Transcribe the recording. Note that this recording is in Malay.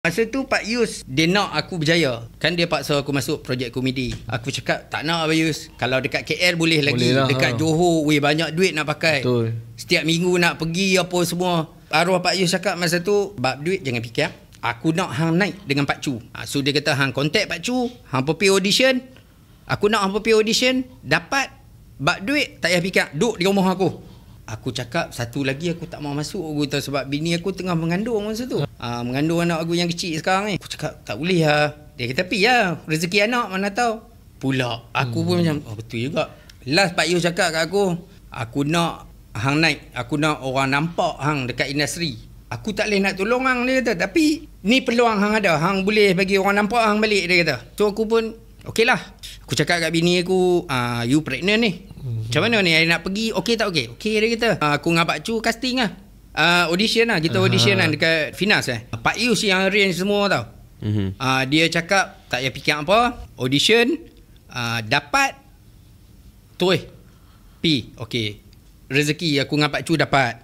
Masa tu Pak Yus, dia nak aku berjaya. Kan dia paksa aku masuk projek komedi. Aku cakap, tak nak Pak Yus. Kalau dekat KL boleh lagi. Lah, dekat Johor, banyak duit nak pakai. Betul. Setiap minggu nak pergi apa semua. Arwah Pak Yus cakap masa tu, bab duit jangan fikir. Aku nak hang naik dengan Pak Chu. So dia kata, hang contact Pak Chu, hang pergi audition. Aku nak hang pergi audition, dapat. Bab duit, tak payah fikir. Duduk di rumah aku. Aku cakap satu lagi aku tak mau masuk aku tahu, sebab bini aku tengah mengandung masa tu. Mengandung anak aku yang kecil sekarang ni. Aku cakap tak boleh lah. Dia kata pi lah, rezeki anak mana tahu. Pula aku pun macam betul juga. Last Pak Yus cakap kat aku nak hang naik, aku nak orang nampak hang dekat industri. Aku tak boleh nak tolong hang, dia kata, tapi ni peluang hang ada, hang boleh bagi orang nampak hang balik, dia kata. So aku pun okey lah. Aku cakap kat bini aku, you pregnant ni. Macam mana ni, nak pergi, okey tak okey? Okey, dia kata. Aku dengan Pak Chu casting lah. Audition lah, kita audition lah dekat Finas . Pak Yus yang arrange semua tau. Dia cakap, tak payah fikir apa, audition, dapat, tu pi, okey. Rezeki aku dengan Pak Chu dapat.